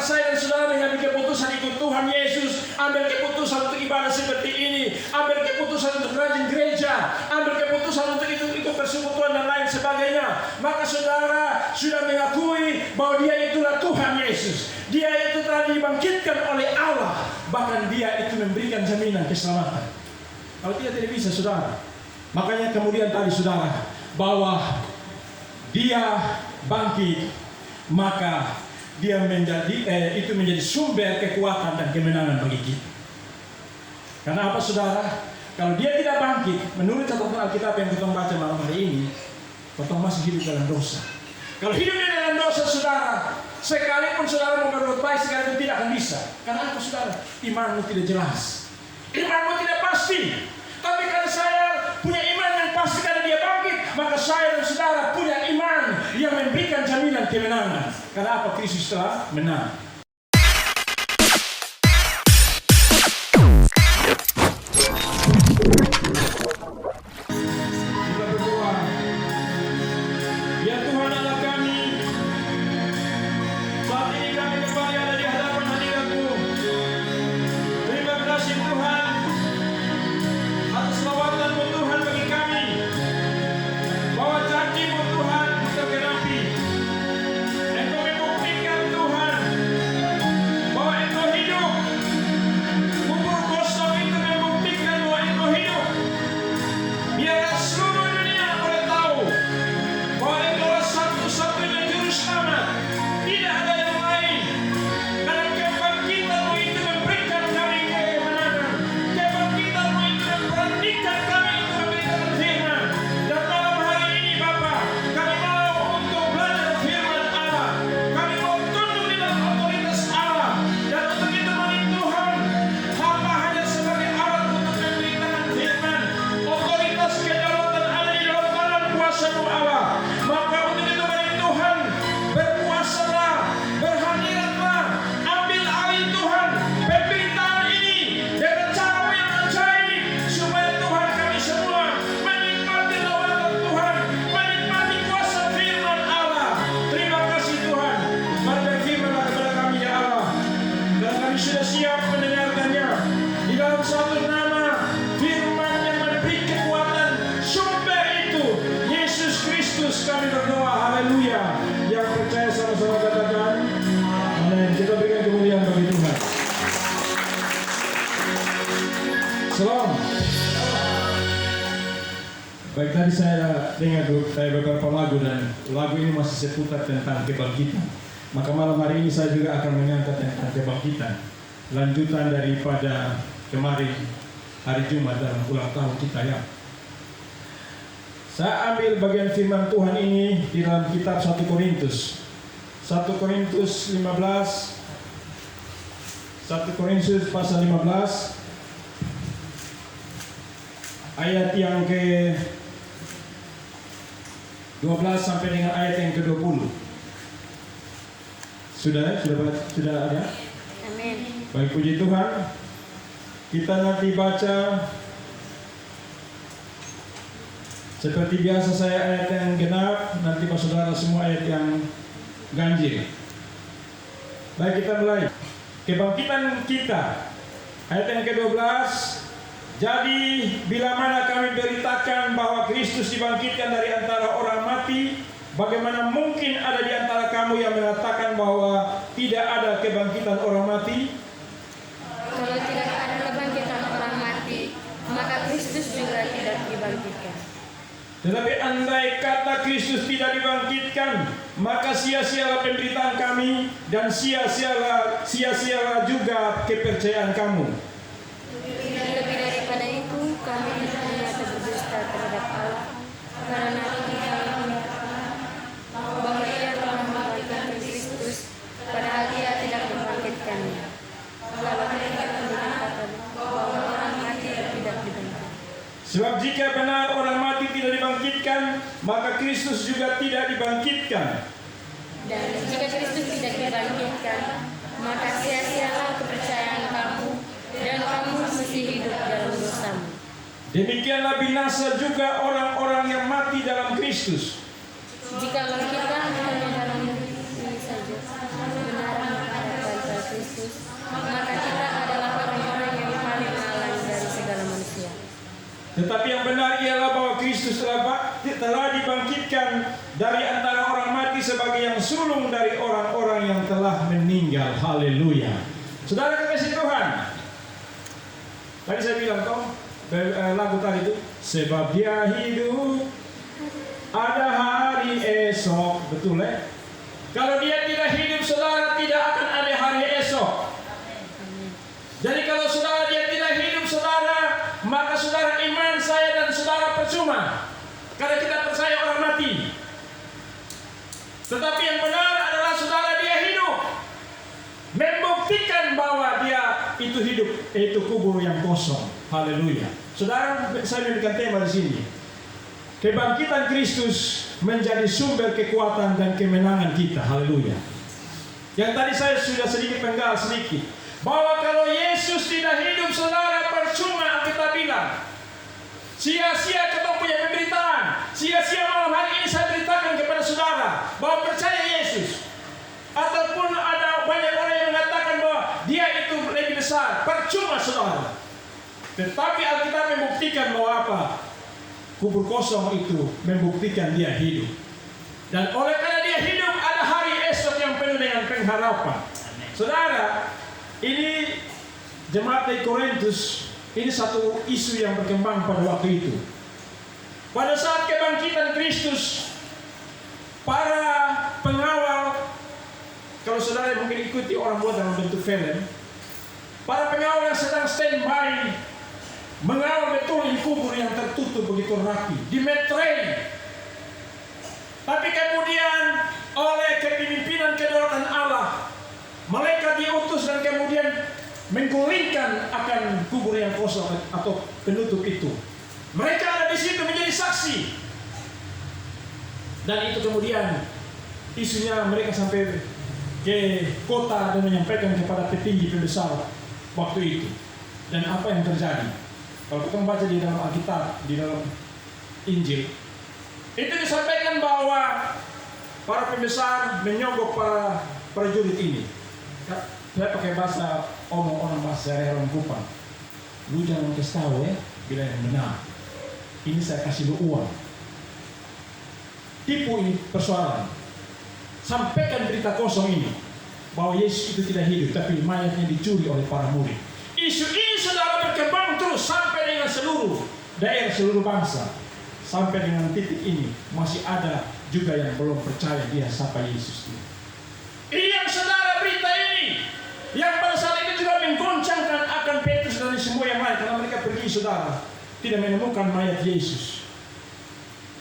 Apakah saya dan saudara mengambil keputusan ikut Tuhan Yesus, ambil keputusan untuk ibadah seperti ini, ambil keputusan untuk rajin gereja, ambil keputusan untuk ikut persekutuan dan lain sebagainya, maka saudara sudah mengakui bahwa dia itulah Tuhan Yesus. Dia itu telah dibangkitkan oleh Allah, bahkan dia itu memberikan jaminan keselamatan. Kalau tidak bisa saudara. Makanya kemudian tadi saudara, bahwa dia bangkit, maka dia itu menjadi sumber kekuatan dan kemenangan bagi kita. Karena apa saudara? Kalau dia tidak bangkit, menurut catatan Alkitab yang kita baca malam hari ini, kita masih hidup dalam dosa. Kalau hidup di dalam dosa saudara, sekalipun saudara mau berbuat baik sekalipun tidak akan bisa. Karena apa saudara? Imanmu tidak jelas, imanmu tidak pasti. Tapi kalau saya punya iman yang pasti karena dia bangkit, maka saya dan saudara punya iman yang memberikan jaminan kemenangan. Karena apa? Kristus telah menang. Kita berdoa. Ya Tuhan Allah kami, saat ini kami kembali ada di hadapan hadirat-Mu. Terima kasih Tuhan atas lawatan-Mu Tuhan bagi kami, bahwa janji-Mu Tuhan tergenapi. Engkau membuktikan Tuhan bahwa Engkau hidup. Kubur kosong itu membuktikan bahwa Engkau hidup. Biarlah seluruh dunia boleh tahu bahwa Engkaulah satu-satunya juru selamat. Tidak ada yang lain. Karena kebangkitan-Mu itu memberikan kami kemenangan. Kebangkitan-Mu itu memberanikan kami untuk memberikan firman. Dan malam hari ini Bapa, kami mau untuk belajar firman Allah. Kami mau tunduk di dalam otoritas Allah. Dan untuk itu mari Tuhan, hamba hanya sebagai alat untuk memberitakan firman. Otoritas kedaulatan ada di dalam tangan kuasa-Mu Allah. Maka untuk itu mari Tuhan, berkuasalah, berhadiratlah, ambil alih Tuhan pemberitaan ini dengan cara yang ajaib, supaya Tuhan kami semua menikmati lawatan Tuhan, menikmati kuasa firman Allah. Terima kasih Tuhan. Mari berfirmanlah kepada kami ya Allah, dan kami sudah siap mendengarkannya di dalam satu nama firman yang memberi kekuatan. Sumber itu Yesus Kristus kami berdoa. Haleluya. Yang percaya sama-sama katakan amin. Kita berikan kemuliaan bagi Tuhan. Salam. Baik, tadi saya dengar beberapa lagu dan lagu ini masih seputar tentang kebangkitan. Maka malam hari ini saya juga akan mengangkat tentang kebangkitan. Lanjutan daripada kemarin hari Jumat dalam ulang tahun kita ya. Saya ambil bagian firman Tuhan ini di dalam kitab 1 Korintus. 1 Korintus 15. 1 Korintus pasal 15. Ayat yang ke 12 sampai dengan ayat yang ke-20. Sudah ada? Amin. Baik, puji Tuhan. Kita nanti baca seperti biasa, saya ayat yang genap, nanti Pak Saudara semua ayat yang ganjil. Baik, kita mulai. Kebangkitan kita. Ayat yang ke-12. Jadi bila mana kami beritakan bahwa Kristus dibangkitkan dari antara orang mati, bagaimana mungkin ada di antara kamu yang mengatakan bahwa tidak ada kebangkitan orang mati? Kalau tidak ada kebangkitan orang mati, maka Kristus juga tidak dibangkitkan. Tetapi andai kata Kristus tidak dibangkitkan, maka sia-sialah penderitaan kami dan sia-sialah juga kepercayaan kamu. Lebih daripada itu, kami ternyata berdusta terhadap Allah, karena kita bahwa Ia telah membangkitkan Kristus, padahal Ia tidak membangkitkannya. Lalu mereka berkata bahwa orang mati tidak dibangkitkan. Sebab jika benar orang mati tidak dibangkitkan, maka Kristus juga tidak dibangkitkan. Dan jika Kristus tidak dibangkitkan, maka sia-sialah kepercayaan kamu, dan kamu masih hidup dalam dosamu. Demikianlah binasa juga orang-orang yang mati dalam Kristus. Jikalau kita hanya dalam ini saja, kebenaran ada Tetapi yang benar ialah bahwa Kristus telah dibangkitkan dari antara orang mati sebagai yang sulung dari orang-orang yang telah meninggal. Haleluya. Saudara kekasih Tuhan, tadi saya bilang lagu tadi itu, sebab dia hidup ada hari esok. Betul ya? Kalau dia tidak hidup, saudara, tidak akan ada hari esok. Jadi kalau saudara dia tidak hidup, saudara, maka saudara iman saya dan saudara percuma, karena kita percaya orang mati. Tetapi yang benar adalah saudara dia hidup, membuktikan bahwa dia itu hidup, itu kubur yang kosong. Haleluya. Saudara, saya memberikan tema di sini. Kebangkitan Kristus menjadi sumber kekuatan dan kemenangan kita. Haleluya. Yang tadi saya sudah sedikit penggal sedikit, bahwa kalau Yesus tidak hidup, saudara, percuma kita bilang. Sia-sia kita punya pemberitaan. Sia-sia malam hari ini saya beritakan kepada saudara bahwa percaya Yesus. Ataupun ada banyak orang yang mengatakan bahwa dia itu lebih besar. Percuma, saudara. Tetapi Alkitab membuktikan bahwa apa? Kubur kosong itu membuktikan dia hidup. Dan oleh karena dia hidup, ada hari esok yang penuh dengan pengharapan. Saudara, ini jemaat di Korintus, ini satu isu yang berkembang pada waktu itu. Pada saat kebangkitan Kristus, para pengawal, kalau saudara mungkin ikuti orang buat dalam bentuk film, para pengawal yang sedang standby mengawal betul ini kubur yang tertutup begitu rapi, dimeterai. Tapi kemudian oleh kepemimpinan kedaulatan Allah, malaikat diutus dan kemudian menggulingkan akan kubur yang kosong atau penutup itu. Mereka ada di situ menjadi saksi. Dan itu kemudian isunya mereka sampai ke kota dan menyampaikan kepada petinggi pembesar waktu itu. Dan apa yang terjadi? Kalau kita membaca di dalam Alkitab, di dalam Injil, itu disampaikan bahwa para pembesar menyogok para prajurit ini. Saya pakai bahasa orang bahasa orang Kupang. Lu jangan kasih tahu ya, bila yang benar. Ini saya kasih lu uang. Tipu ini persoalan. Sampaikan berita kosong ini bahwa Yesus itu tidak hidup, tapi mayatnya dicuri oleh para murid. Isu ini saudara berkembang terus sampai dengan seluruh daerah, seluruh bangsa. Sampai dengan titik ini masih ada juga yang belum percaya dia siapa Yesus itu. Ini yang saudara berita ini, yang pada saat itu juga menggoncangkan akan Petrus dan semua yang lain, karena mereka pergi, saudara, tidak menemukan mayat Yesus.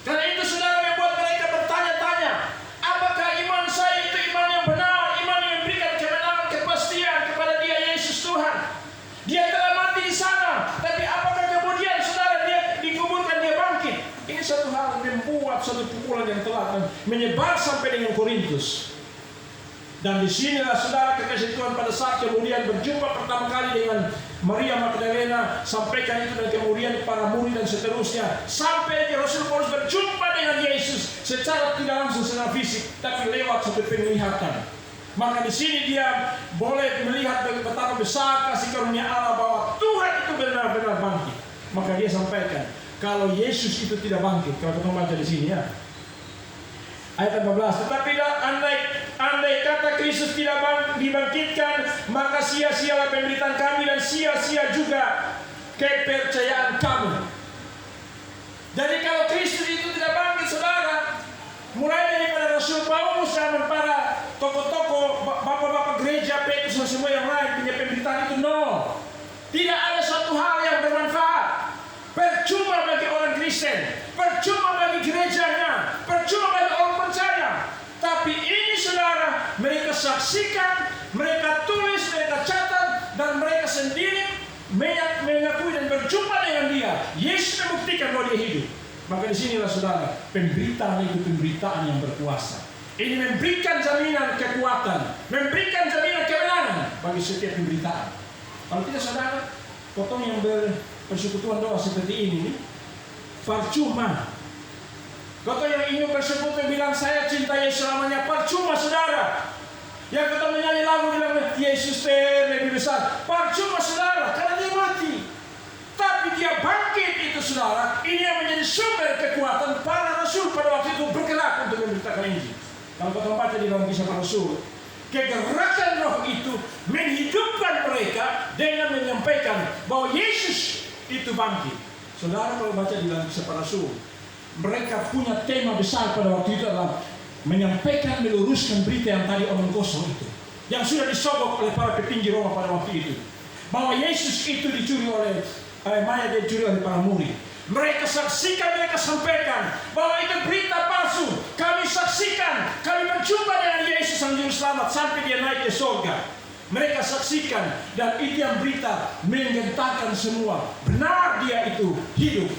Karena itu saudara membuat mereka bertanya-tanya, apakah iman saya itu iman yang benar, iman yang memberikan kemenangan, kepastian kepada dia Yesus Tuhan. Dia telah mati di sana, tapi apakah kemudian saudara dia dikuburkan, dia bangkit? Ini satu hal membuat satu pukulan yang telah menyebar sampai dengan Korintus. Dan disinilah saudara kekasih Tuhan pada saat kemudian berjumpa pertama kali dengan Maria Magdalena, sampaikan itu dan kemudian para murid dan seterusnya, sampai Rasul Paulus berjumpa dengan Yesus secara tidak langsung secara fisik, tapi lewat satu penglihatan. Maka di sini dia boleh melihat betapa besar kasih karunia Allah bahwa Tuhan itu benar-benar bangkit. Maka dia sampaikan kalau Yesus itu tidak bangkit, kalau kita baca di sini ya. Ayat 14, tetapi andai kata Kristus tidak dibangkitkan, maka sia-sialah pemberitaan kami dan sia-sia juga kepercayaan kamu. Jadi kalau Kristus itu tidak bangkit, saudara, mulai daripada Rasul Paulus dan para tokoh-tokoh, bapak-bapak gereja, Petrus dan semua yang lain punya pemberitaan itu, no. Tidak ada satu hal yang bermanfaat. Percuma bagi orang Kristen, percuma bagi gerejanya, percuma bagi orang percaya. Tapi ini saudara, mereka saksikan, mereka tulis, mereka catat, dan mereka sendiri mengakui dan berjumpa dengan dia. Yesus membuktikan bahwa dia hidup. Maka disinilah saudara, pemberitaan itu pemberitaan yang berkuasa. Ini memberikan jaminan kekuatan, memberikan jaminan kemenangan bagi setiap pemberitaan. Kalau tidak saudara, potong yang bersekutuan doa seperti ini, percuma. Kata yang ingin bersekutu bilang saya cinta Yesus selamanya, percuma saudara. Yang kita menyanyi lagu bilang Yesus lebih besar, percuma saudara, karena dia mati. Tapi dia bangkit itu saudara, ini yang menjadi sumber kekuatan para rasul pada waktu itu bergerak untuk memberitakan Injil. Kalau kita baca di dalam Kisah Para Rasul, kegerakan roh itu menghidupkan mereka dengan menyampaikan bahwa Yesus itu bangkit. Saudara, kalau baca di dalam Kisah Para Rasul, mereka punya tema besar pada waktu itu adalah menyampaikan, meluruskan berita yang tadi omong kosong itu, yang sudah disogok oleh para petinggi Roma pada waktu itu, bahwa Yesus itu dicuri oleh mayat, dicuri oleh para murid. Mereka saksikan, mereka sampaikan bahwa itu berita palsu. Kami saksikan, kami berjumpa dengan Yesus Sang Juru Selamat sampai dia naik ke surga. Mereka saksikan, dan itu yang berita menggentarkan semua. Benar dia itu hidup.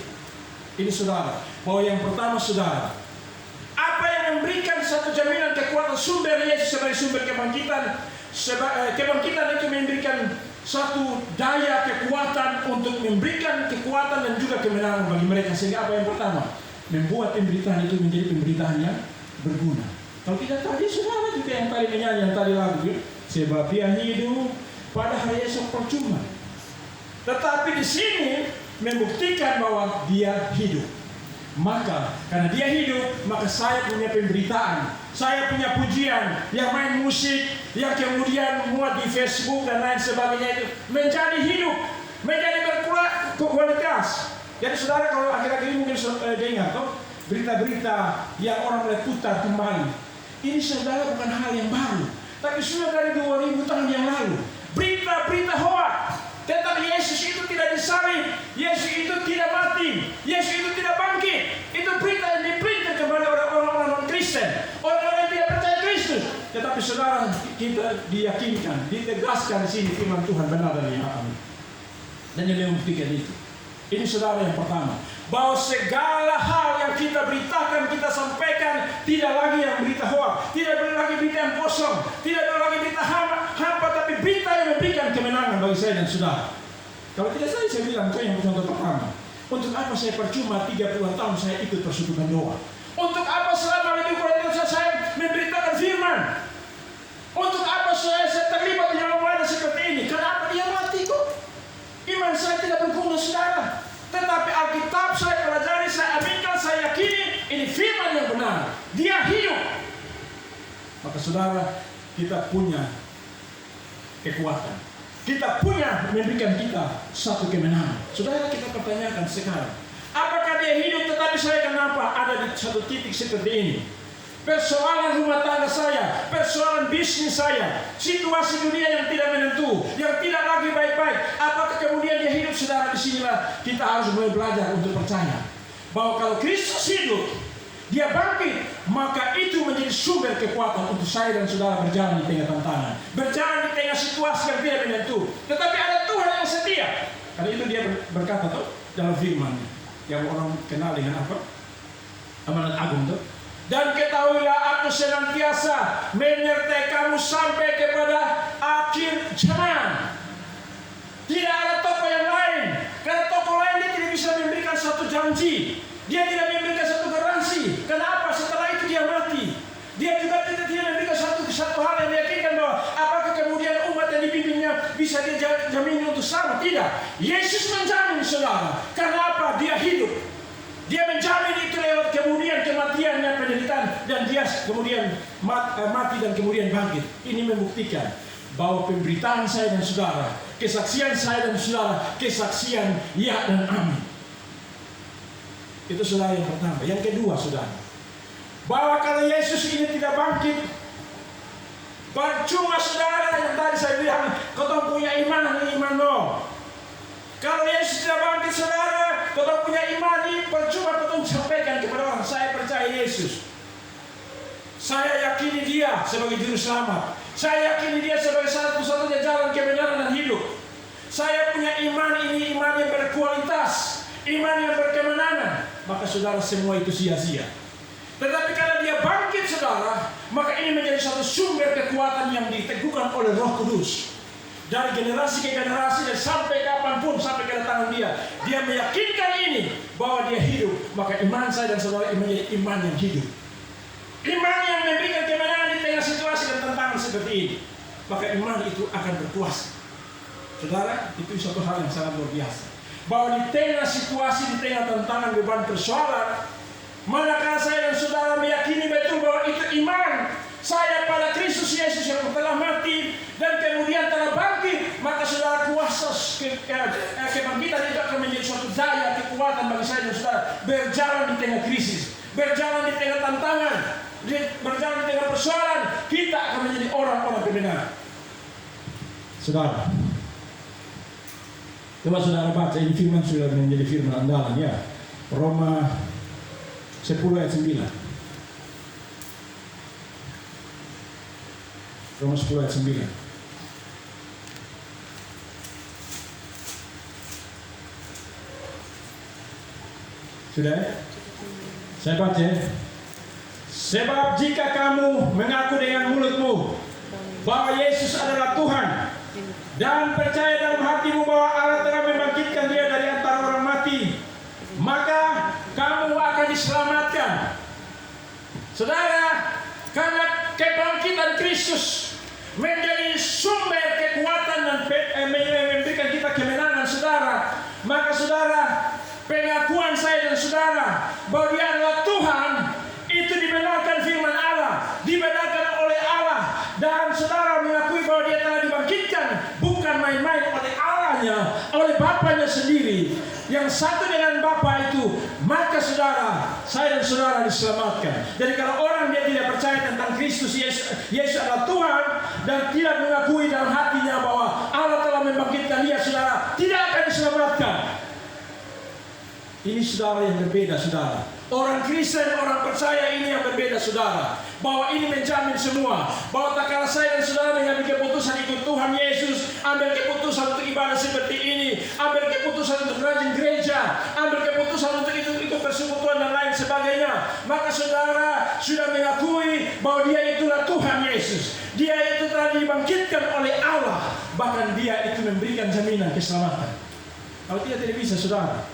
Ini saudara, bahwa yang pertama saudara, apa yang memberikan satu jaminan kekuatan sumber Yesus sebagai sumber kebangkitan. Kebangkitan itu memberikan satu daya kekuatan untuk memberikan kekuatan dan juga kemenangan bagi mereka. Sehingga apa yang pertama? Membuat pemberitaan itu menjadi pemberitaan yang berguna. Kalau kita tadi saudara juga yang tadi menyanyi, yang tadi lagu ya, sebab dia hidup pada hari esok percuma. Tetapi di sini membuktikan bahwa dia hidup. Maka karena dia hidup, maka saya punya pemberitaan, saya punya pujian, yang main musik, yang kemudian muat di Facebook dan lain sebagainya itu menjadi hidup, menjadi berkualitas. Jadi saudara, kalau akhir-akhir ini mungkin dengar berita-berita yang orang mulai putar kembali, ini saudara bukan hal yang baru, tapi sudah dari 2000 tahun yang lalu. Berita-berita hoak tentang Yesus itu tidak disalib, Yesus itu tidak mati, Yesus itu tidak bangkit. Itu berita yang diberikan kepada orang-orang non-Kristen, orang-orang yang tidak percaya Kristus. Tetapi saudara, kita diyakinkan, ditegaskan di sini firman Tuhan benar dan yang amin. Dan yang membuktikan itu. Ini saudara yang pertama, bahwa segala hal yang kita beritakan, kita sampaikan, tidak lagi yang berita hoak, tidak lagi berita yang kosong, tidak lagi berita hampa, tapi berita yang memberikan kemenangan bagi saya dan saudara. Kalau tidak saya bilang, saya yang contoh pertama. Untuk apa saya percuma 30 tahun saya ikut persekutuan doa? Untuk apa selama lebih kurang saya memberitakan firman? Untuk apa saya terlibat dengan wadah seperti ini? Kenapa dia mati kok? Iman saya tidak berguna saudara. Tetapi Alkitab saya pelajari, saya aminkan, saya yakini ini firman yang benar. Dia hidup. Maka saudara, kita punya kekuatan. Kita punya memberikan kita satu kemenangan. Saudara, kita pertanyakan sekarang, apakah dia hidup tetapi saya kenapa ada di satu titik seperti ini? Persoalan rumah tangga saya, persoalan bisnis saya, situasi dunia yang tidak menentu, yang tidak lagi baik-baik. Apakah kemudian dia hidup? Saudara, disinilah kita harus mulai belajar untuk percaya bahwa kalau Kristus hidup, dia bangkit, maka itu menjadi sumber kekuatan untuk saya dan saudara berjalan di tengah tantangan, berjalan di tengah situasi yang tidak menentu. Tetapi ada Tuhan yang setia. Karena itu dia berkata tuh dalam firman yang orang kenal dengan apa? Amanat Agung tuh. Dan ketahuilah aku senantiasa menyertai kamu sampai kepada akhir zaman. Tidak ada tokoh yang lain. Karena tokoh lain dia tidak bisa memberikan satu janji. Dia tidak memberikan satu garansi. Kenapa? Setelah itu dia mati. Dia juga tidak memberikan satu hal yang meyakinkan bahwa apakah kemudian umat yang dipimpinnya bisa dia jamin untuk selamat. Tidak. Yesus menjamin saudara. Karena apa? Dia hidup. Dia menjamin itu lewat kemudian kematiannya, penderitaan, dan dia kemudian mati dan kemudian bangkit. Ini membuktikan bahwa pemberitaan saya dan saudara, kesaksian saya dan saudara, kesaksian ya dan amin. Itu saudara yang pertama. Yang kedua saudara, bahwa kalau Yesus ini tidak bangkit, percuma saudara yang tadi saya bilang, kau punya iman lo. Kalau Yesus tidak bangkit saudara, kau punya iman ini percuma kau sampaikan kepada orang, saya percaya Yesus. Saya yakini dia sebagai juru selamat. Saya yakini dia sebagai satu-satunya jalan kebenaran dan hidup. Saya punya iman ini, iman yang berkualitas, iman yang berkemenangan. Maka saudara, semua itu sia-sia. Tetapi karena dia bangkit saudara, maka ini menjadi satu sumber kekuatan yang diteguhkan oleh Roh Kudus. Dari generasi ke generasi dan sampai kapanpun, sampai kedatangan dia, dia meyakinkan ini bahwa dia hidup. Maka iman saya dan saudara menjadi iman yang hidup, iman yang memberikan kemenangan di tengah situasi dan tantangan seperti ini. Maka iman itu akan berkuasa. Saudara, itu suatu hal yang sangat luar biasa. bahwa di tengah situasi, di tengah tantangan, beban, persoalan, manakah saya dan saudara meyakini betul bahwa itu iman saya pada Kristus Yesus yang telah mati dan kemudian telah bangkit, maka saudara kuasa kebangkitan itu akan menjadi suatu daya kekuatan bagi saya dan saudara berjalan di tengah krisis, berjalan di tengah tantangan, berjalan di tengah persoalan. Kita akan menjadi orang-orang kebenaran. Saudara, coba saudara baca, ini firman sudah menjadi firman andalan ya. Roma 10 ayat 9. Roma 10 ayat 9. Sudah? Saya baca ya. Sebab jika kamu mengaku dengan mulutmu bahwa Yesus adalah Tuhan dan percaya dalam hatimu bahwa Allah telah membangkitkan Dia dari antara orang mati, maka kamu akan diselamatkan. Saudara, karena kebangkitan Kristus menjadi sumber kekuatan dan memberikan kita kemenangan, saudara, maka saudara, pengakuan saya dan saudara bahwa Dia adalah Tuhan itu dibenarkan firman Allah, dibenarkan oleh Allah, dan saudara mengakui bahwa Dia telah dibangkitkan bukan main-main oleh Allahnya, oleh Bapanya sendiri yang satu dengan Bapa itu, maka saudara, saya dan saudara diselamatkan. Jadi kalau orang dia tidak percaya tentang Kristus Yesus adalah Tuhan dan tidak mengakui dalam hatinya bahwa Allah telah membangkitkan dia, saudara, tidak akan diselamatkan. Ini saudara yang berbeda, saudara. Orang Kristen, orang percaya ini yang berbeda, saudara. Bahwa ini menjamin semua. Bahwa tak kala saya dan saudara mengambil keputusan ikut Tuhan Yesus, ambil keputusan untuk ibadah seperti ini, ambil keputusan untuk rajin gereja, ambil keputusan untuk ikut persekutuan dan lain sebagainya, maka saudara sudah mengakui bahwa Dia itulah Tuhan Yesus. Dia itu telah dibangkitkan oleh Allah. Bahkan Dia itu memberikan jaminan keselamatan. Kalau tidak bisa, saudara.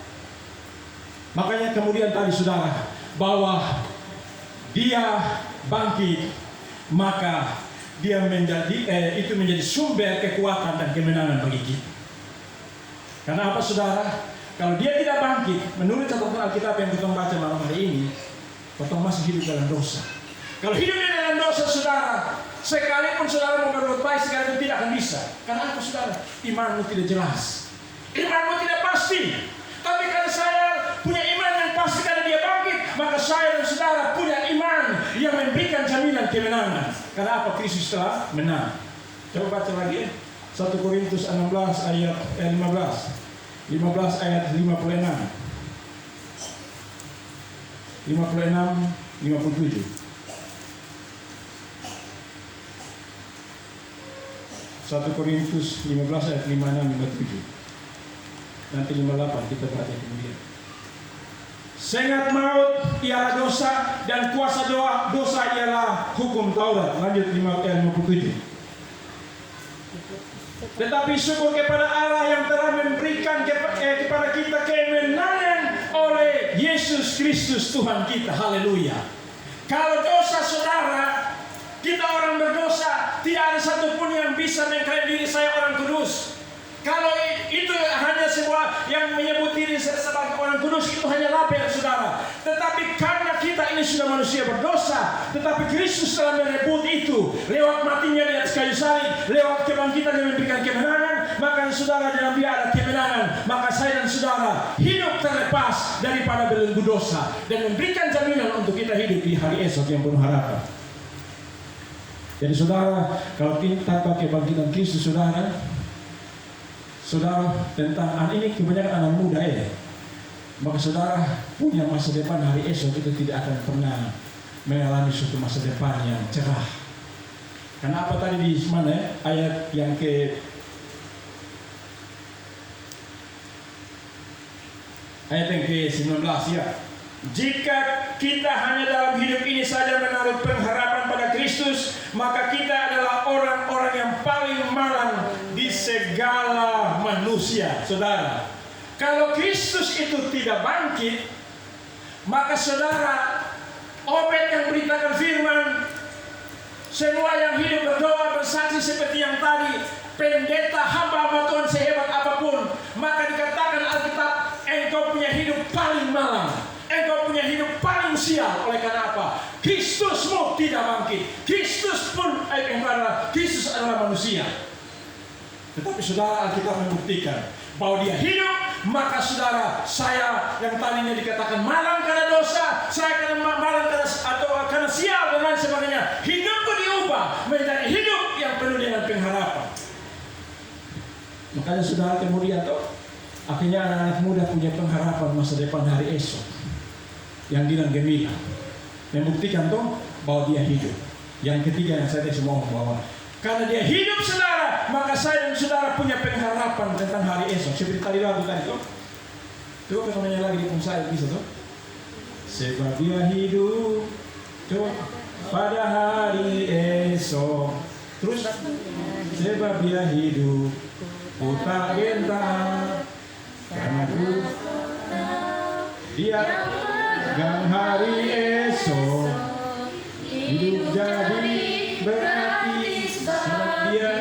Makanya kemudian tadi saudara, bahwa Dia bangkit, maka Dia itu menjadi sumber kekuatan dan kemenangan bagi kita. Karena apa, saudara? Kalau Dia tidak bangkit, menurut catatan Alkitab yang kita baca malam hari ini, kita masih hidup dalam dosa. Kalau hidup dalam dosa, saudara, sekalipun saudara mau berbuat baik, sekalipun tidak akan bisa. Karena apa, saudara? Imanmu tidak jelas, imanmu tidak pasti. Tapi kalau saya punya iman yang pasti karena Dia bangkit, maka saya dan saudara punya iman yang memberikan jaminan kemenangan. Karena apa? Kristus telah menang. Coba baca lagi 1 Korintus 16 ayat 15 ayat 56 57. 1 Korintus 15 ayat 56-57. Nanti 58 kita baca kemudian. Sengat maut ialah dosa dan kuasa dosa ialah hukum Taurat. Lanjut 57. Tetapi syukur kepada Allah yang telah memberikan kepada kita kemenangan oleh Yesus Kristus Tuhan kita. Haleluya. Kalau dosa, saudara, kita orang berdosa, tidak ada satupun yang bisa mengklaim diri saya orang kudus. Kalau itu hanya sebuah yang menyebut diri sebagai orang kudus, itu hanya lapar, saudara. Tetapi karena kita ini sudah manusia berdosa, tetapi Kristus telah merebut itu lewat matinya di atas kayu salib, lewat kebangkitan yang memberikan kemenangan, maka saudara dalam Dia ada kemenangan. Maka saya dan saudara hidup terlepas daripada belenggu dosa dan memberikan jaminan untuk kita hidup di hari esok yang penuh harapan. Jadi saudara, kalau tanpa kebangkitan Kristus, saudara tentang ini kebanyakan anak muda ya, maka saudara punya masa depan hari esok itu tidak akan pernah mengalami suatu masa depan yang cerah. Karena apa tadi di mana ya? Ayat yang ke-19 ya. Jika kita hanya dalam hidup ini saja menaruh pengharapan pada Kristus, maka kita adalah orang-orang yang paling malang di segala manusia, saudara. Kalau Kristus itu tidak bangkit, maka saudara, Obed yang beritakan firman, semua yang hidup berdoa bersaksi seperti yang tadi, pendeta hamba Tuhan sehebat apapun, maka dikatakan Alkitab malam. Engkau punya hidup paling sial. Oleh karena apa? Kristusmu tidak bangkit. Kristus adalah manusia. Tetapi saudara, Alkitab membuktikan bahwa dia hidup. Maka saudara, saya yang tadinya dikatakan malang karena dosa, saya karena malang karena sial dan lain sebagainya, hidupku diubah menjadi hidup yang penuh dengan pengharapan. Makanya saudara kemudian akhirnya anak-anak muda punya pengharapan masa depan hari esok yang bilang gemilang, membuktikan bahwa dia hidup. Yang ketiga yang saya semua bahwa karena dia hidup saudara, maka saya dan saudara punya pengharapan tentang hari esok. Seperti tadi lagu tadi coba namanya lagi di saya bisa sebab dia hidup pada hari esok. Terus sebab dia hidup, ku tak gentar karena ku dia gang hari esok hidup jadi berarti sebab dia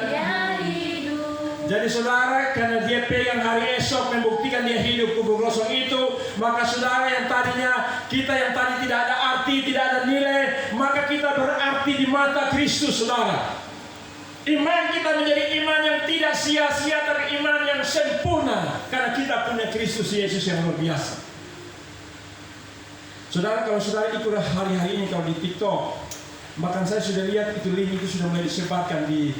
hidup. Jadi saudara, karena dia pegang hari esok, membuktikan dia hidup kubur kosong itu, maka saudara yang tadinya kita yang tadi tidak ada arti, tidak ada nilai, maka kita berarti di mata Kristus saudara. Iman kita menjadi iman yang tidak sia-sia, tapi iman yang sempurna karena kita punya Kristus Yesus yang luar biasa. Saudara, kalau saudara ikut hari-hari ini kalau di TikTok, bahkan saya sudah lihat itu link itu sudah mulai disebarkan di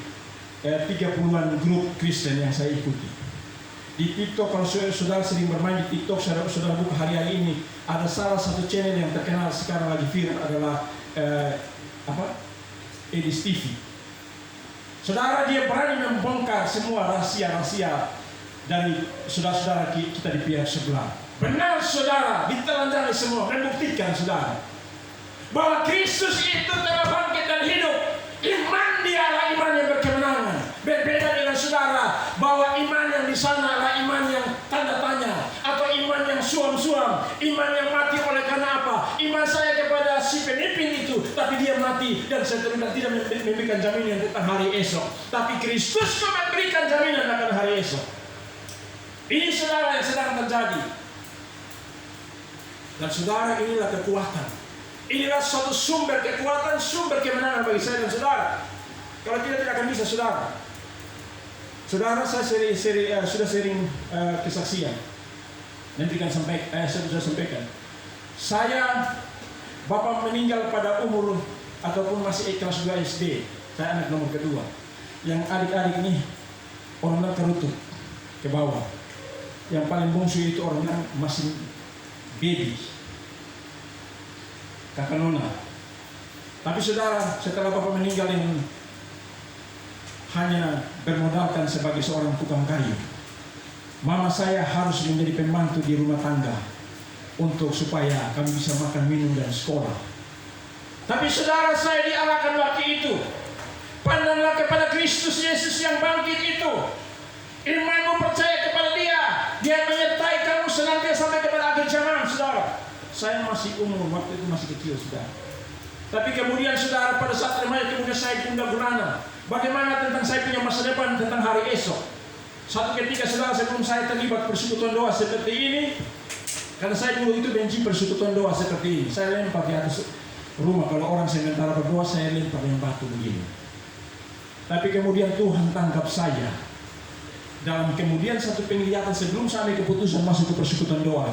30-an grup Kristen yang saya ikuti. Di TikTok, kalau saudara sering bermain di TikTok, saudara buka hari-hari ini, ada salah satu channel yang terkenal sekarang lagi viral adalah Edis TV. Saudara, dia berani membongkar semua rahasia-rahasia dari saudara-saudara kita di pihak sebelah. Benar saudara, ditelanjangi semua, membuktikan saudara bahwa Kristus itu telah bangkit dan hidup. Iman dia adalah iman yang berkemenangan. Berbeda dengan saudara, bahwa iman yang di sana adalah iman yang tanda tanya, atau iman yang suam-suam, iman yang mati oleh karena apa? Iman saya kepada si pemimpin itu, tapi dia mati dan seterusnya tidak memberikan jaminan tentang hari esok. Tapi Kristus memberikan jaminan akan hari esok. Ini saudara yang sedang terjadi. Dan saudara, inilah kekuatan. Inilah suatu sumber kekuatan, sumber kemenangan bagi saya dan saudara. Kalau tidak akan bisa saudara. Saudara, saya sudah sering kesaksian. Nanti kan saya sudah sampaikan. Saya, bapak meninggal pada umur ataupun masih kelas 2 SD. Saya anak nomor kedua. Yang adik-adik ini orang terutut ke bawah. Yang paling bungsu itu orang masih baby. Kakak Nona. Tapi saudara, setelah bapak meninggal yang hanya bermodalkan sebagai seorang tukang kayu, mama saya harus menjadi pembantu di rumah tangga untuk supaya kami bisa makan, minum, dan sekolah. Tapi saudara, saya diarahkan waktu itu, pandanglah kepada Kristus Yesus yang bangkit itu. Imanmu percaya kepada dia, dia menyertai kamu senantiasa sampai kepada akhir zaman. Saudara, saya masih umur, waktu itu masih kecil saudara. Tapi kemudian saudara, pada saat remaja kemudian saya gundah gulana. Bagaimana tentang saya punya masa depan, tentang hari esok. Satu ketika saudara, sebelum saya terlibat persekutuan doa seperti ini, karena saya dulu itu benci persekutuan doa seperti ini. Saya lempar di atas rumah, kalau orang sementara berdoa, saya lempar dengan batu begini. Tapi kemudian Tuhan tangkap saya. Dalam kemudian satu penglihatan sebelum sampai keputusan masuk ke persekutuan doa,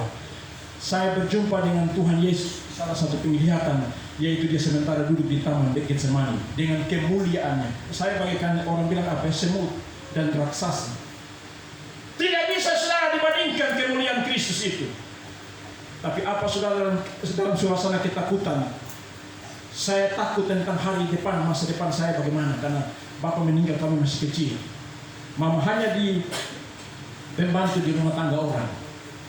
saya berjumpa dengan Tuhan Yesus salah satu penglihatan, yaitu dia sementara duduk di taman Getsemani dengan kemuliaannya. Saya bagaikan orang bilang apa, semut dan raksasa. Tidak bisa saudara dibandingkan kemuliaan Kristus itu. Tapi apa saudara, dalam suasana ketakutan, saya takut tentang hari depan, masa depan saya bagaimana, karena bapak meninggal kami masih kecil. Mama hanya di pembantu di rumah tangga orang.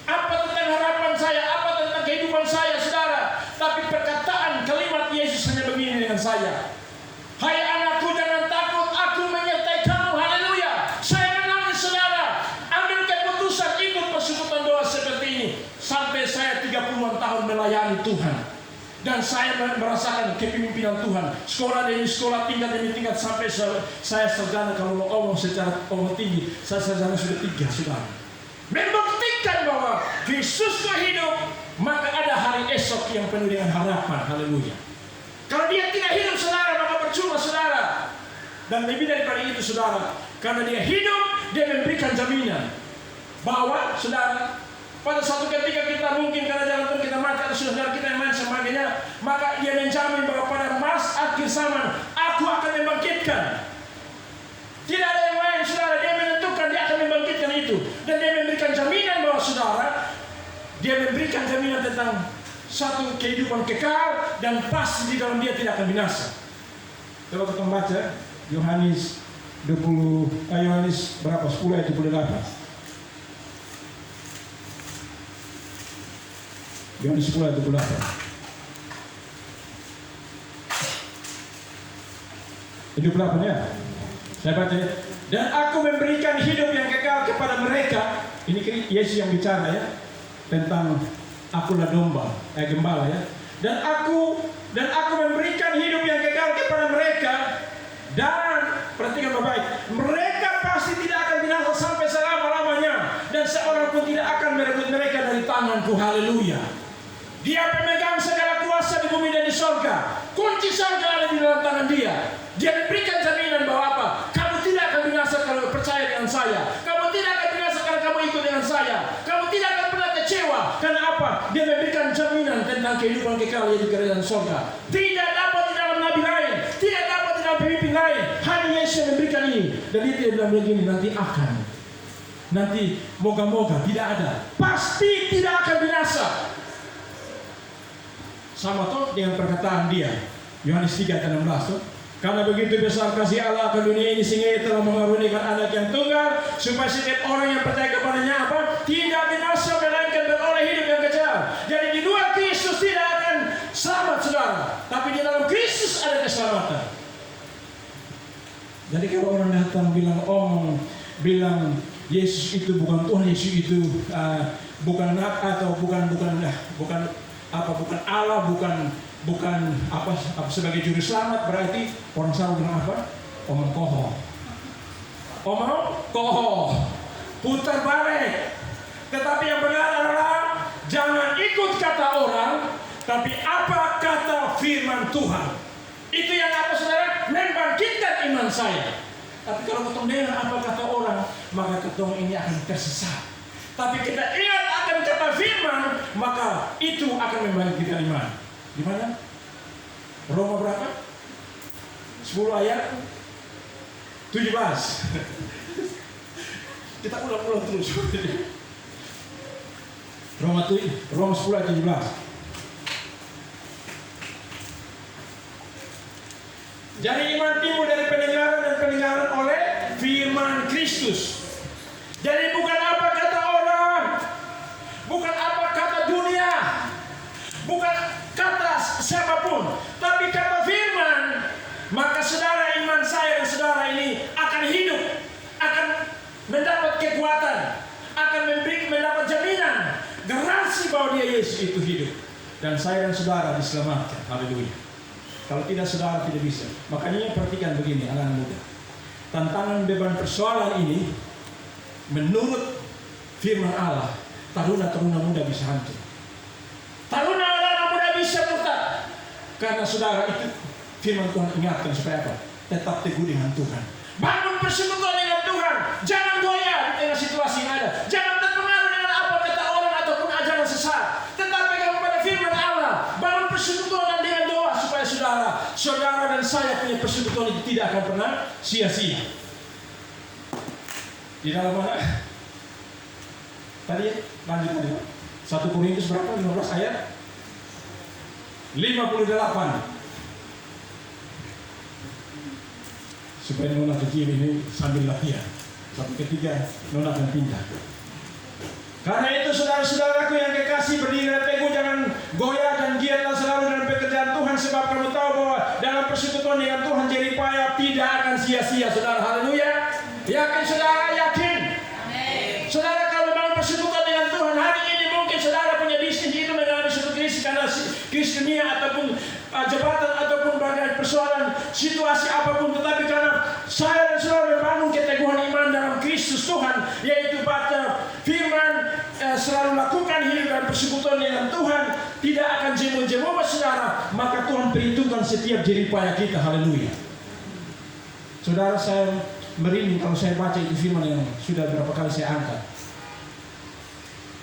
Apa tentang harapan saya, apa tentang kehidupan saya saudara. Tapi perkataan kalimat Yesus hanya begini dengan saya. Hai anakku, jangan takut, aku menyertai kamu. Haleluya. Saya menangis saudara. Ambil keputusan ikut persekutuan doa seperti ini. Sampai saya 30-an tahun melayani Tuhan. Dan saya merasakan kepemimpinan Tuhan. Sekolah demi sekolah, tingkat demi tingkat, sampai saya sarjana. Kalau ngomong secara tinggi, saya sarjana sudah 3 saudara. Membuktikan bahwa Kristus hidup, maka ada hari esok yang penuh dengan harapan. Haleluya. Kalau dia tidak hidup saudara, maka percuma saudara. Dan lebih daripada itu saudara, karena dia hidup, dia memberikan jaminan bahwa saudara, pada suatu ketika kita mungkin karena jalan Tuhan kita mati atau saudara kita yang main sebagainya, maka dia menjamin bahwa pada masa akhir zaman aku akan membangkitkan. Tidak ada yang lain saudara, dia menentukan dia akan membangkitkan itu. Dan dia memberikan jaminan bahwa saudara, dia memberikan jaminan tentang satu kehidupan kekal dan pasti di dalam dia tidak akan binasa. Kalau kita baca Yohanes 20, Yohanes berapa? 10 ayat 28. Yohanes 10 ayat 28. Hidup 8 ya. Saya baca ya. Dan aku memberikan hidup yang kekal kepada mereka. Ini Yesus yang bicara ya. Tentang akulah domba, gembala ya. Dan aku memberikan hidup yang kekal kepada mereka. Dan perhatikan baik-baik, mereka pasti tidak akan binasa sampai selama-lamanya, dan seorang pun tidak akan merebut mereka dari tanganku. Haleluya. Dia pemegang segala kuasa di bumi dan di sorga. Kunci sorga ada di dalam tangan dia. Dia memberikan jaminan bahwa apa? Kamu tidak akan binasa kalau percaya dengan saya. Kamu tidak akan binasa kalau kamu ikut dengan saya. Kamu tidak akan pernah kecewa. Karena apa? Dia memberikan jaminan tentang kehidupan kekal di kerajaan sorga. Tidak dapat di dalam nabi lain, tidak dapat di dalam pemimpin lain. Hanya Yesus yang memberikan ini. Dan dia bilang begini, nanti akan. Nanti moga-moga tidak ada. Pasti tidak akan binasa. Sama toh dengan perkataan dia. Yohanes 3 ayat 16 tuh. Karena begitu besar kasih Allah ke dunia ini sehingga ia telah mengaruniakan anak yang tunggal supaya setiap orang yang percaya kepadanya apa? Tidak binasa melainkan beroleh hidup yang kekal. Jadi di luar Kristus tidak akan selamat saudara, tapi di dalam Kristus ada keselamatan. Jadi kalau orang datang bilang Yesus itu bukan Tuhan, Yesus itu bukan Allah, bukan apa sebagai juru selamat, berarti orang selalu bilang apa? Omong koho, putar balik. Tetapi yang benar adalah jangan ikut kata orang, tapi apa kata firman Tuhan. Itu yang apa saudara? Membangkitkan iman saya. Tapi kalau ketemu dengan apa kata orang, maka ketemu ini akan tersesat. Tapi kita ingat akan kata firman, maka itu akan membangkitkan iman. Di mana? Roma berapa? 10 ayat 17. Kita ulang-ulang terus. Roma 10 ayat 17. Jadi iman timbul dari pendengaran dan pendengaran oleh firman Kristus. Jadi bukan apa kata orang, bukan apa kata dunia, bukan kata siapapun, tapi kata firman. Maka saudara, iman saya dan saudara ini akan hidup, akan mendapat kekuatan, akan mendapat jaminan, garansi bahwa dia Yesus itu hidup. Dan saya dan saudara diselamatkan. Haleluya. Kalau tidak saudara tidak bisa. Makanya perhatikan begini anak-anak muda. Tantangan beban persoalan ini menurut firman Allah, taruna-taruna muda bisa hancur. Taruna anak muda bisa murtad. Karena saudara itu firman Tuhan ingatkan supaya apa? Tetap teguh dengan Tuhan. Bangun persekutuan dengan Tuhan. Jangan goyah di tengah situasi yang ada. Jangan terpengaruh dengan apa kata orang ataupun ajaran sesat. Tetapi kamu pada firman Allah. Bangun persekutuan dengan doa supaya saudara dan saya punya persekutuan itu tidak akan pernah sia-sia. Di dalam mana? Tadi lanjut tadi. 1 Korintus berapa? 15 ayat 58. Supaya nona kecil ini sambil latihan. Satu ketiga nona akan pindah. Karena itu saudara-saudaraku yang kekasih, berdirilah teguh, jangan goyah dan giatlah selalu dalam pekerjaan Tuhan, sebab kamu tahu bahwa dalam persekutuan dengan Tuhan jerih payah tidak akan sia-sia. Saudara, haleluya. Yakin saudara? Yakin? Amin. Saudara, kalau dalam persekutuan dengan Tuhan hari ini mungkin saudara punya bisnis itu mengalami suatu krisis karena krisis dunia ataupun jabatan ataupun bagian persoalan situasi apapun, tetapi karena saya dan saudara membangun keteguhan iman dalam Kristus Tuhan, yaitu baca firman, selalu lakukan persekutuan dengan Tuhan tidak akan jemu-jemu saudara, maka Tuhan perhitungkan setiap jeripaya kita. Haleluya. Saudara, saya merinding kalau saya baca itu firman yang sudah berapa kali saya angkat.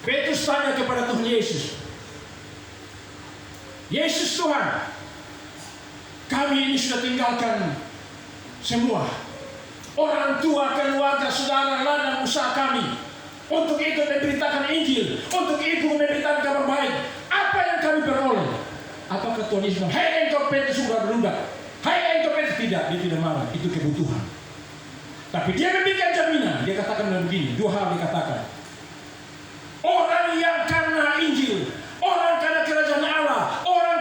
Petrus tanya kepada Tuhan Yesus, Yesus Tuhan, kami ini sudah tinggalkan semua, orang tua, keluarga, saudara, ladang usaha kami, untuk ikut memberitakan Injil, untuk ikut memberitakan kabar baik. Apa yang kami peroleh? Apakah Tuhan Yesus bilang, hei engkau Petrus sudah berundak, hei engkau Petrus? Tidak, dia tidak marah, itu kebutuhan. Tapi dia memberikan jaminan. Dia katakan begini, dua hal dia katakan. Orang yang karena Injil, orang karena kerajaan Allah, orang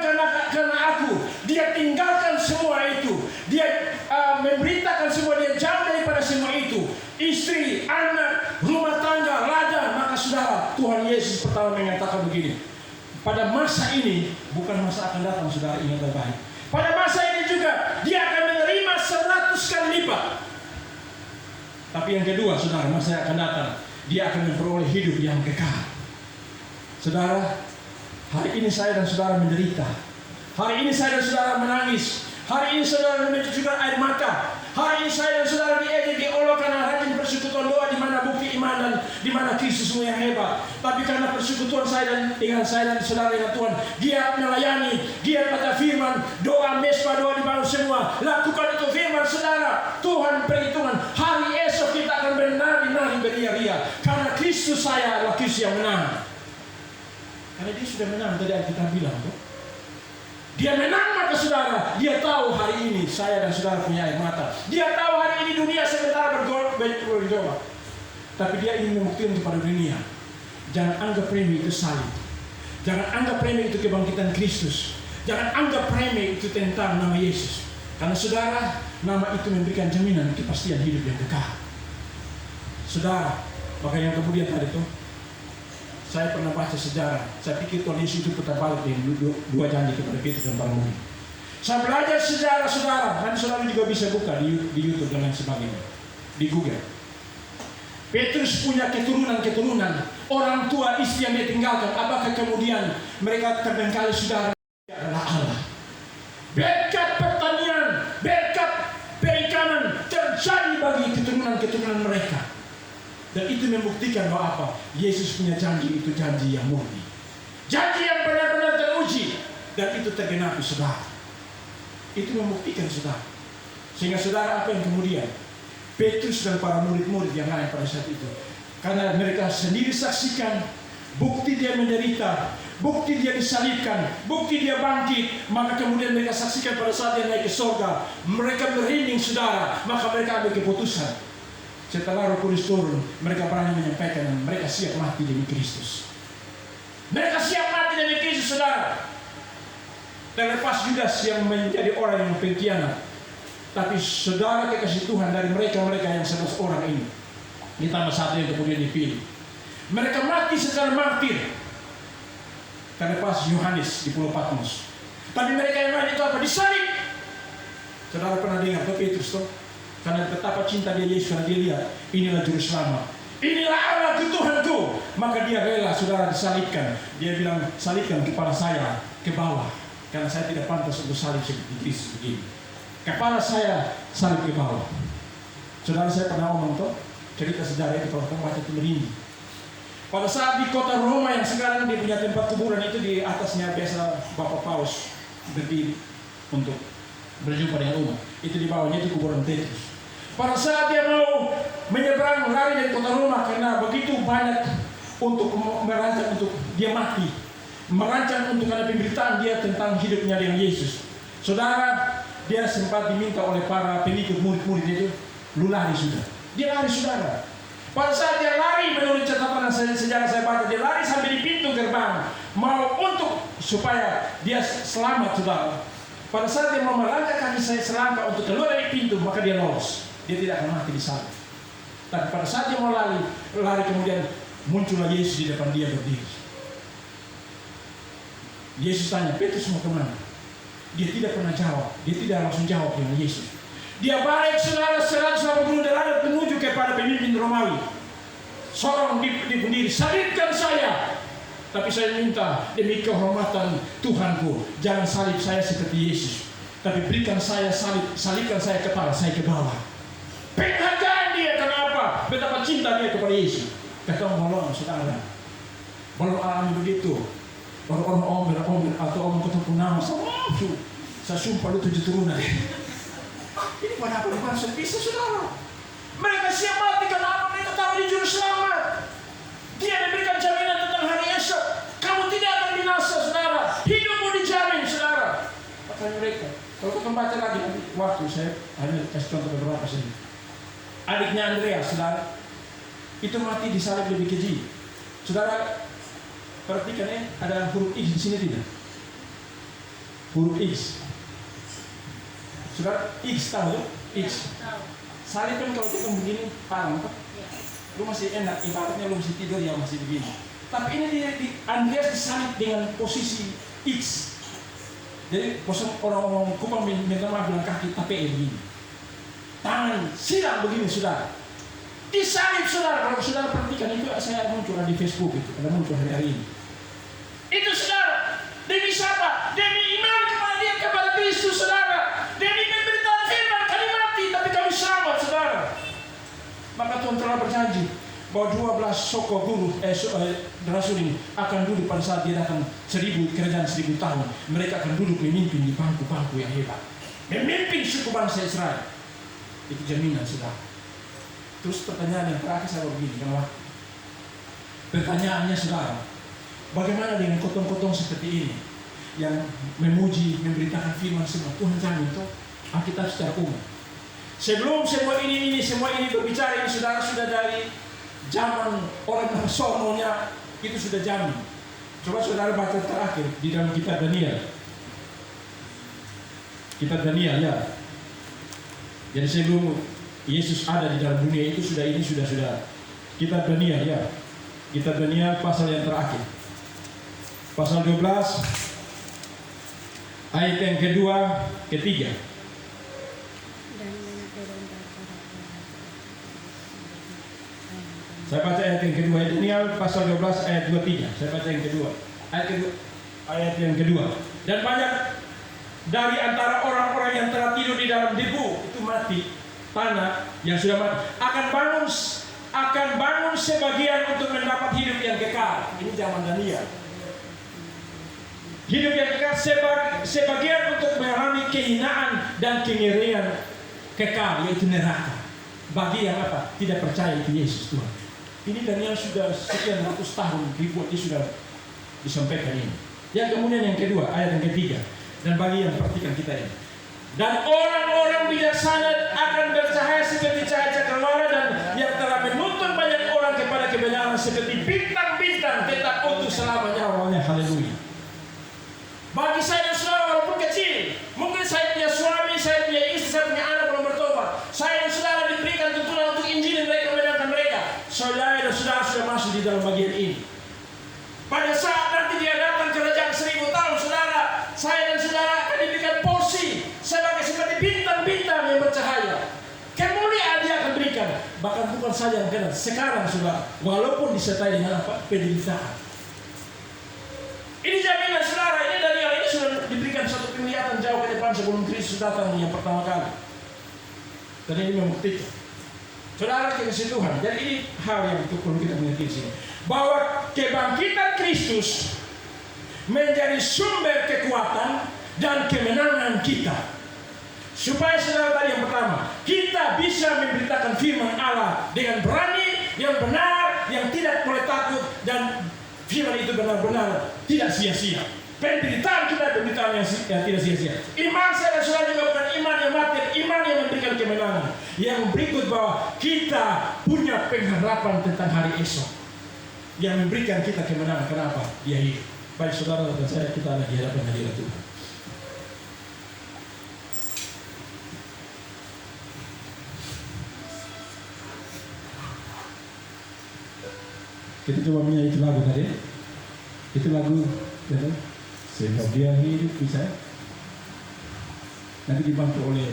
karena aku, dia tinggalkan semua itu. Dia memberitakan semua, dia jauh daripada semua itu. Istri, anak, rumah tangga, ladang. Maka saudara, Tuhan Yesus pertama mengatakan begini. Pada masa ini, bukan masa akan datang, saudara, ingat baik-baik. Pada masa ini juga, dia akan menerima 100 kali lipat. Tapi yang kedua, saudara, masa yang akan datang, dia akan memperoleh hidup yang kekal. Saudara, hari ini saya dan saudara menderita. Hari ini saya dan saudara menangis. Hari ini saudara mencucurkan air mata. Hari ini saya dan saudara diejek, diolok karena rajin persekutuan doa, di mana bukti iman dan di mana Kristus yang hebat. Tapi karena persekutuan saya dengan saudara dengan Tuhan, dia melayani, dia baca firman, doa mesbah, doa dibangun semua. Lakukan itu firman saudara. Tuhan perhitungan. Hari esok kita akan menari-nari beria-ria. Karena Kristus saya adalah Kristus yang menang. Karena dia sudah menang, tadi kita bilang tuh. Dia menang, maka saudara, dia tahu hari ini saya dan saudara punya air mata. Dia tahu hari ini dunia sementara bergolak. Tapi dia ingin membuktikan kepada dunia. Jangan anggap remeh itu salib. Jangan anggap remeh itu kebangkitan Kristus. Jangan anggap remeh itu tentang nama Yesus. Karena saudara, nama itu memberikan jaminan kepastian hidup yang kekal. Saudara, maka yang kemudian tadi itu, saya pernah baca sejarah. Saya pikir Tuhan Yesus itu putar balik dengan dua janji kepada Petrus dan para murid. Saya belajar sejarah saudara. Nanti saudara juga bisa buka di YouTube dan lain sebagainya, di Google. Petrus punya keturunan. Orang tua, istri yang dia tinggalkan. Apakah kemudian mereka terbengkalai saudara? Adalah Allah. Berkat pertanian, berkat perikanan terjadi bagi keturunan mereka. Dan itu membuktikan bahwa apa? Yesus punya janji, itu janji yang murni. Janji yang benar-benar teruji. Dan itu tergenapi saudara. Itu membuktikan saudara. Sehingga saudara, apa yang kemudian? Petrus dan para murid-murid yang lain pada saat itu. Karena mereka sendiri saksikan bukti dia menderita, bukti dia disalibkan, bukti dia bangkit. Maka kemudian mereka saksikan pada saat dia naik ke surga. Mereka merinding saudara. Maka mereka ambil keputusan. Setelah Roh Kudus turun, mereka berani menyampaikan dan mereka siap mati demi Kristus. Mereka siap mati demi Kristus, saudara. Terlepas Judas yang menjadi orang yang pengkhianat. Tapi saudara kekasih Tuhan, dari mereka-mereka yang 11 orang ini, ditambah satu yang kemudian dipilih, mereka mati secara martir. Terlepas Yohanes di Pulau Patmos. Tapi mereka yang lain itu apa? Disalib. Saudara pernah dengar tuh Petrus tuh? Karena betapa cinta dia Yesus, karena dia lihat inilah juru selamat, inilah Allah Tuhanku, maka dia rela saudara disalibkan. Dia bilang, salibkan kepala saya ke bawah, karena saya tidak pantas untuk salib seperti Kristus begini. Kepala saya salib ke bawah. Saudara, saya pernah ngomong tuh cerita sejarah itu, kalau kamu baca itu merinding. Pada saat di kota Roma yang sekarang dia punya tempat kuburan itu, di atasnya biasa Bapak Paus berdiri untuk berjumpa dengan umat. Itu di bawahnya itu kuburan Petrus. Pada saat dia mau menyeberang lari dari kota Roma, karena begitu banyak untuk merancang untuk dia mati, merancang untuk ada pemberitaan dia tentang hidupnya dengan Yesus. Saudara, dia sempat diminta oleh para pengikut murid-murid itu, lu lari sudah. Dia lari saudara. Pada saat dia lari, menurut catatan sejarah saya baca, dia lari sampai di pintu gerbang, mau untuk supaya dia selamat saudara. Pada saat dia mau melangkah kaki saya selangkah untuk keluar dari pintu, maka dia lolos. Dia tidak akan mati di sana. Tapi pada saat dia mau lari kemudian muncullah Yesus di depan dia berdiri. Yesus tanya, Petrus mau kemana? Dia tidak pernah jawab. Dia tidak langsung jawab dengan Yesus. Dia balik saudara 180 derajat menuju kepada pemimpin Romawi. Sorong di berdiri, salibkan saya. Tapi saya minta demi kehormatan Tuhanku, jangan salib saya seperti Yesus, tapi berikan saya salibkan saya kepala saya ke bawah. Penghargaan dia, kenapa? Betapa cinta dia kepada Yesus. Kata orang saudara, kalau alami begitu, orang-orang omer atau orang ketemu nama saya sumpah lu 7 turunan. Ini pada apa bukan bisa saudara? Mereka siap mati karena mereka tahu di juru selamat. Dia memberikan jaminan tentang hari esok. Kamu tidak akan binasa, saudara. Hidupmu dijamin, saudara. Makanya mereka, kalau kita baca lagi nanti waktu saya hanya kasih contoh beberapa saja. Adiknya Andreas, saudara, itu mati disalib lebih keji. Saudara, perhatikan ya, ada huruf X di sini tidak? Huruf X. Saudara, X tahu? X. Salib kan kalau kita begini parang, lu masih enak, ibaratnya lu masih tidur ya masih begini. Tapi ini Andreas disalib dengan posisi X. Jadi posisi orang-orang kupang minta maaf bilang kaki tapi begini. Tangan silang begini saudara. Disalib saudara. Kalau saudara perhatikan itu saya muncul di Facebook itu, ada muncul hari ini. Itu saudara, demi siapa? Demi iman kepada dia kepada Kristus saudara. Demi pemberitaan firman kami mati tapi kami selamat saudara. Maka Tuhan telah berjanji bahwa 12 soko guru rasul ini akan duduk pada saat dia datang 1000 kerajaan 1000 tahun. Mereka akan duduk memimpin di bangku-bangku yang hebat, memimpin suku bangsa Israel. Itu jaminan saudara. Terus pertanyaan yang terakhir saya begini, kenapa? Pertanyaannya saudara, bagaimana dengan kotong-kotong seperti ini yang memuji, memberitakan firman semua? Tuhan jamin itu Alkitab secara umum. Sebelum semua ini berbicara ini saudara sudah dari zaman orang sononya itu sudah jamin. Coba saudara baca terakhir di dalam kitab Daniel. Kitab Daniel ya. Jadi sebelum Yesus ada di dalam dunia itu sudah kitab Daniel ya. Kitab Daniel pasal yang terakhir. Pasal 12 ayat yang kedua, ketiga. Saya baca ayat yang kedua, Daniel pasal 12 ayat 23. Saya baca yang kedua. Ayat yang kedua. Dan banyak dari antara orang-orang yang telah tidur di dalam debu itu mati, tanah yang sudah mati akan bangun sebagian untuk mendapat hidup yang kekal. Ini zaman Daniel. Hidup yang kekal sebagian untuk mengalami kehinaan dan kengerian kekal, yaitu neraka. Bagi yang apa? Tidak percaya itu Yesus Tuhan. Ini Daniel sudah sekian ratus tahun ribuan dia sudah disampaikan ini. Yang kemudian yang kedua, ayat yang ketiga. Dan bagi yang perhatikan kita ini. Dan orang-orang bijaksana akan bercahaya seperti cahaya cakrawala, dan yang telah menuntun banyak orang kepada kebenaran seperti bintang-bintang tetap utuh selamanya. Awalnya haleluya. Bagi saya dan saudara walaupun kecil, mungkin saya punya suami, saya punya istri, saya punya anak belum bertobat, saya dan saudara diberikan tuntunan untuk Injil mereka menyenangkan mereka. Saudara dan saudara sudah masuk di dalam bagian ini. Pada saat nanti dia datang kerajaan 1000 tahun, saudara, saya dan saudara akan diberikan porsi seperti bintang-bintang yang bercahaya. Kemuliaan dia akan berikan, bahkan bukan saja yang kena sekarang saudara, walaupun disertai dengan apa? Penderitaan. Ini jaminan saudara, ini Daniel ini sudah diberikan satu penglihatan jauh ke depan sebelum Kristus datang yang pertama kali. Dan ini membuktikan. Saudara kekasih Tuhan, jadi ini hal yang perlu kita mengerti di sini. Bahwa kebangkitan Kristus menjadi sumber kekuatan dan kemenangan kita. Supaya saudara tadi yang pertama, kita bisa memberitakan firman Allah dengan berani, yang benar, yang tidak boleh takut, dan firman itu benar-benar tidak sia-sia. Penderitaan kita penderitaan yang tidak sia-sia. Iman saya dan saudara juga bukan iman yang mati, iman yang memberikan kemenangan. Yang berikut bahwa kita punya pengharapan tentang hari esok yang memberikan kita kemenangan. Kenapa? Dia hidup. Baik saudara dan saya, kita ada di hadapan hadirat Tuhan. Kita coba menyanyi itu lagu tadi. Itu lagu ya, sehingga dia hidup bisa. Nanti dibantu oleh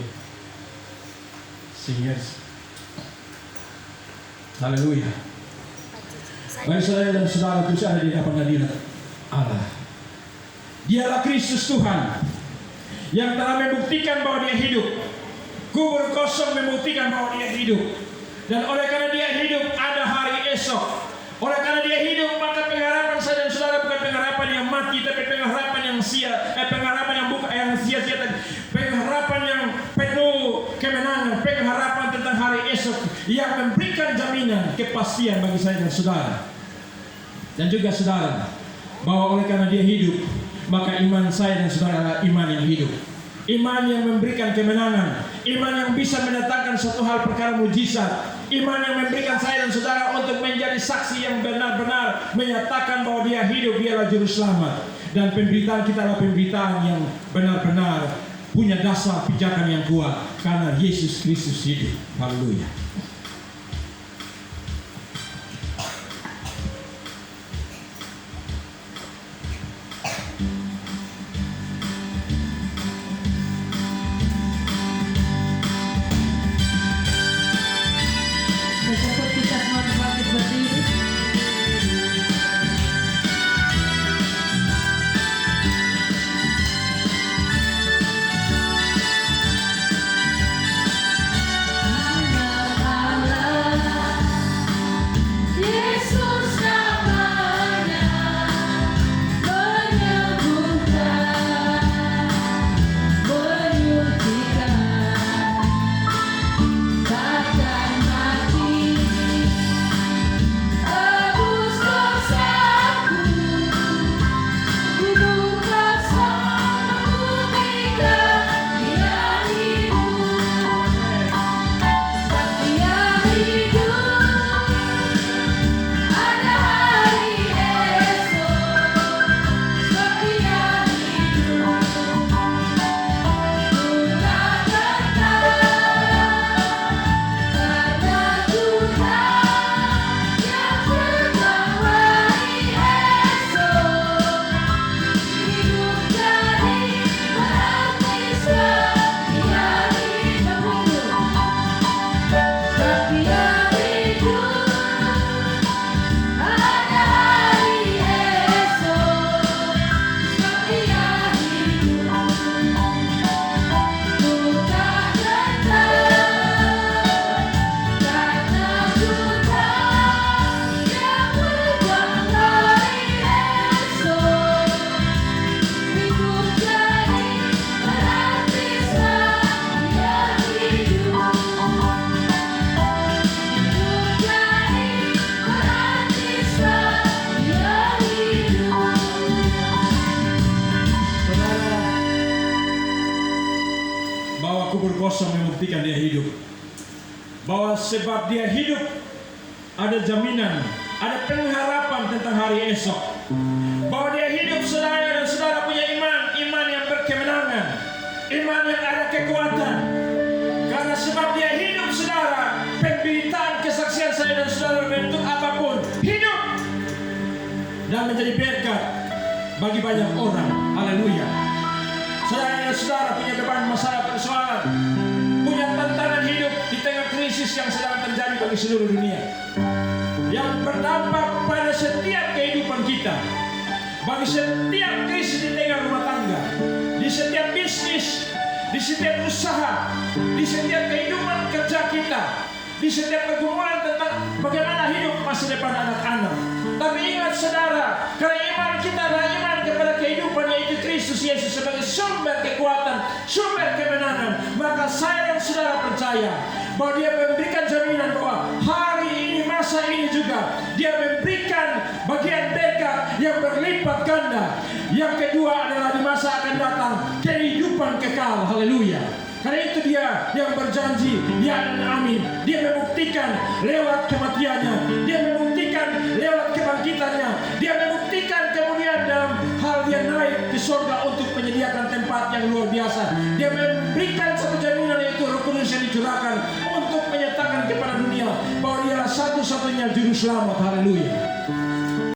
singers. Haleluya. Baik saudara dan saudara, itu ada di hadapan hadirat. Allah. Dialah Kristus Tuhan yang telah membuktikan bahwa dia hidup. Kubur kosong membuktikan bahwa dia hidup. Dan oleh karena dia hidup, ada hari esok. Oleh karena dia hidup, maka pengharapan saya dan saudara bukan pengharapan yang mati, tapi pengharapan yang pengharapan yang bukan yang sia-sia, pengharapan yang penuh kemenangan, pengharapan tentang hari esok yang memberikan jaminan kepastian bagi saya dan saudara. Dan juga saudara, bahwa oleh karena dia hidup, maka iman saya dan saudara adalah iman yang hidup. Iman yang memberikan kemenangan, iman yang bisa mendatangkan suatu hal perkara mujizat, iman yang memberikan saya dan saudara untuk menjadi saksi yang benar-benar menyatakan bahwa dia hidup, dialah juru selamat. Dan pemberitaan kita adalah pemberitaan yang benar-benar punya dasar pijakan yang kuat, karena Yesus Kristus hidup. Haleluya. Bersyukur kita semua bangkit berdiri. Yesus namanya menyembuhkan, menyucikan, takkan mati. Tebus dosaku, hidup bersama membuktikan dia hidup. Sebab dia hidup, ada hari esok. Sebab dia hidup, ku tak gentar, karena Tuhan yang pegang hari esok. Hidup jadi berarti sebab dia hidup. Sebab dia hidup, ada hari esok. Sebab dia hidup, ku tak gentar, karena Tuhan yang pegang hari esok. Hidup jadi berarti sebab dia hidup. Hidup jadi berarti sebab dia hidup. Saudara, bahwa kubur kosong membuktikan dia hidup. Bahwa sebab dia hidup, ada jaminan, ada pengharapan tentang hari esok. Bahwa dia hidup, saudara dan saudara punya iman, iman yang berkemenangan, iman yang ada kekuatan. Karena sebab dia hidup, saudara, pemberitaan kesaksian saya dan saudara bentuk apapun hidup dan menjadi berkat bagi banyak orang. Haleluya. Saya dan saudara punya beban masalah persoalan, punya tantangan hidup di tengah krisis yang sedang terjadi bagi seluruh dunia, yang berdampak pada setiap kehidupan kita, bagi setiap krisis di tengah rumah tangga, di setiap bisnis, di setiap usaha, di setiap kehidupan kerja kita, di setiap pergumulan tentang bagaimana hidup masa depan anak-anak. Tapi ingat saudara, karena iman kita adalah iman kepada kehidupan, yaitu Kristus Yesus sebagai sumber kekuatan, sumber kemenangan, maka saya dan saudara percaya bahwa dia memberikan jaminan bahwa hari ini, masa ini juga dia memberikan bagian berkat yang berlipat ganda. Yang kedua adalah di masa akan datang kehidupan kekal. Haleluya. Karena itu dia yang berjanji ya dan amin. Dia membuktikan lewat kematiannya, dia membuktikan lewat kebangkitannya, dia membuktikan kemudian dalam hal dia naik ke surga untuk menyediakan tempat yang luar biasa. Dia memberikan satu jaminan, yaitu Roh Kudus yang dicurahkan untuk menyatakan kepada dunia bahwa dialah satu-satunya juru selamat. Haleluya.